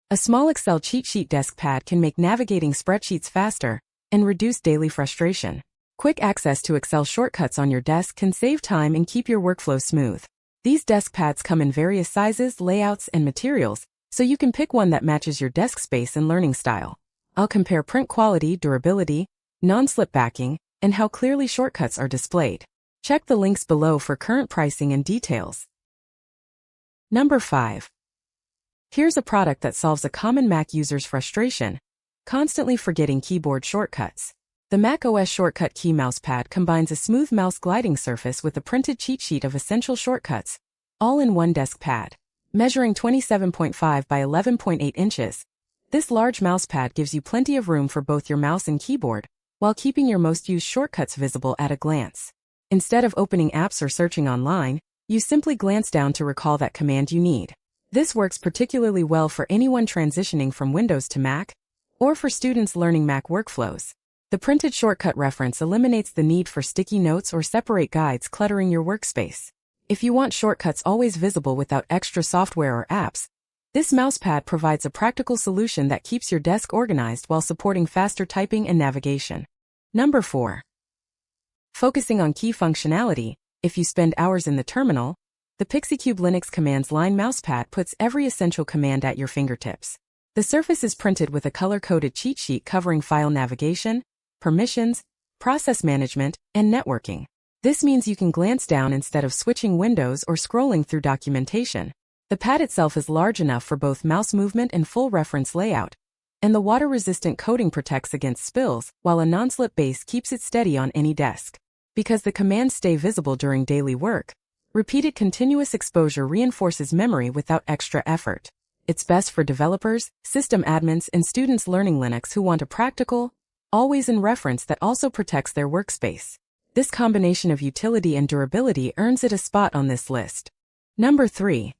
A small Excel cheat sheet desk pad can make navigating spreadsheets faster and reduce daily frustration. Quick access to Excel shortcuts on your desk can save time and keep your workflow smooth. These desk pads come in various sizes, layouts, and materials, so you can pick one that matches your desk space and learning style. I'll compare print quality, durability, non-slip backing, and how clearly shortcuts are displayed. Check the links below for current pricing and details. Number 5. Here's a product that solves a common Mac user's frustration: constantly forgetting keyboard shortcuts. The Mac OS Shortcut Key Mousepad combines a smooth mouse gliding surface with a printed cheat sheet of essential shortcuts, all in one desk pad. Measuring 27.5 by 11.8 inches, this large mousepad gives you plenty of room for both your mouse and keyboard, while keeping your most used shortcuts visible at a glance. Instead of opening apps or searching online, you simply glance down to recall that command you need. This works particularly well for anyone transitioning from Windows to Mac, or for students learning Mac workflows. The printed shortcut reference eliminates the need for sticky notes or separate guides cluttering your workspace. If you want shortcuts always visible without extra software or apps, this mousepad provides a practical solution that keeps your desk organized while supporting faster typing and navigation. Number 4. Focusing on key functionality. If you spend hours in the terminal, the Pixiecube Linux Commands Line mousepad puts every essential command at your fingertips. The surface is printed with a color-coded cheat sheet covering file navigation, permissions, process management, and networking. This means you can glance down instead of switching windows or scrolling through documentation. The pad itself is large enough for both mouse movement and full reference layout, and the water-resistant coating protects against spills, while a non-slip base keeps it steady on any desk. Because the commands stay visible during daily work, repeated continuous exposure reinforces memory without extra effort. It's best for developers, system admins, and students learning Linux who want a practical, always-in reference that also protects their workspace. This combination of utility and durability earns it a spot on this list. Number 3.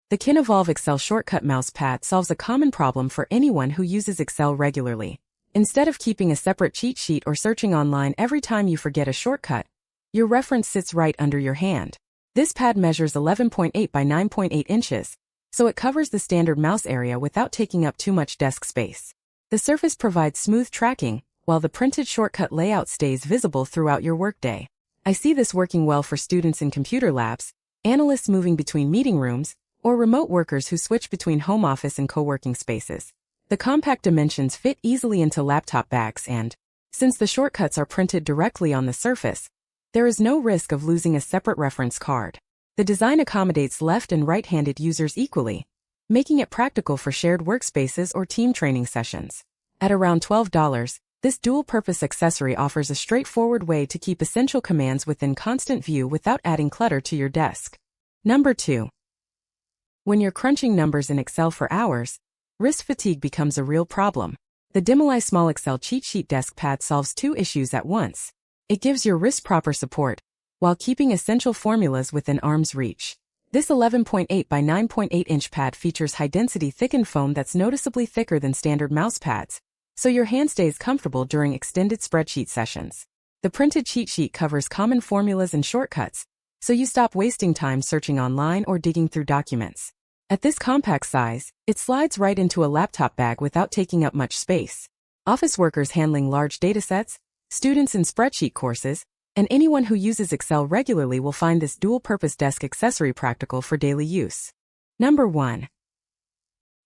The Kinevolve Excel Shortcut Mousepad solves a common problem for anyone who uses Excel regularly. Instead of keeping a separate cheat sheet or searching online every time you forget a shortcut, your reference sits right under your hand. This pad measures 11.8 by 9.8 inches, so it covers the standard mouse area without taking up too much desk space. The surface provides smooth tracking, while the printed shortcut layout stays visible throughout your workday. I see this working well for students in computer labs, analysts moving between meeting rooms, or remote workers who switch between home office and co-working spaces. The compact dimensions fit easily into laptop bags and, since the shortcuts are printed directly on the surface, there is no risk of losing a separate reference card. The design accommodates left and right-handed users equally, making it practical for shared workspaces or team training sessions. At around $12, this dual-purpose accessory offers a straightforward way to keep essential commands within constant view without adding clutter to your desk. Number 2. When you're crunching numbers in Excel for hours, wrist fatigue becomes a real problem. The Dimili Small Excel Cheat Sheet Desk Pad solves 2 issues at once. It gives your wrist proper support, while keeping essential formulas within arm's reach. This 11.8 by 9.8 inch pad features high-density thickened foam that's noticeably thicker than standard mouse pads, so your hand stays comfortable during extended spreadsheet sessions. The printed cheat sheet covers common formulas and shortcuts, so you stop wasting time searching online or digging through documents. At this compact size, it slides right into a laptop bag without taking up much space. Office workers handling large datasets, students in spreadsheet courses, and anyone who uses Excel regularly will find this dual-purpose desk accessory practical for daily use. Number 1.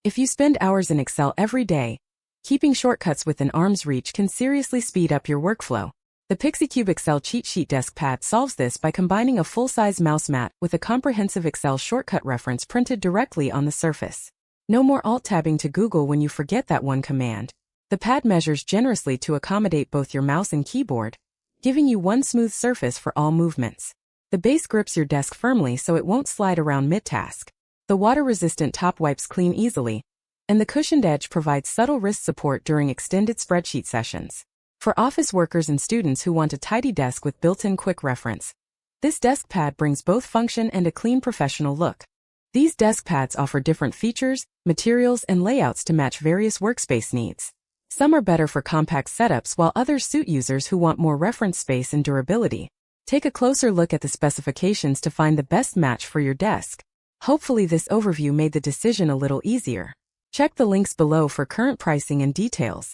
If you spend hours in Excel every day, keeping shortcuts within arm's reach can seriously speed up your workflow. The Pixiecube Excel Cheat Sheet Desk Pad solves this by combining a full-size mouse mat with a comprehensive Excel shortcut reference printed directly on the surface. No more alt-tabbing to Google when you forget that one command. The pad measures generously to accommodate both your mouse and keyboard, giving you one smooth surface for all movements. The base grips your desk firmly so it won't slide around mid-task. The water-resistant top wipes clean easily, and the cushioned edge provides subtle wrist support during extended spreadsheet sessions. For office workers and students who want a tidy desk with built-in quick reference, this desk pad brings both function and a clean professional look. These desk pads offer different features, materials, and layouts to match various workspace needs. Some are better for compact setups while others suit users who want more reference space and durability. Take a closer look at the specifications to find the best match for your desk. Hopefully this overview made the decision a little easier. Check the links below for current pricing and details.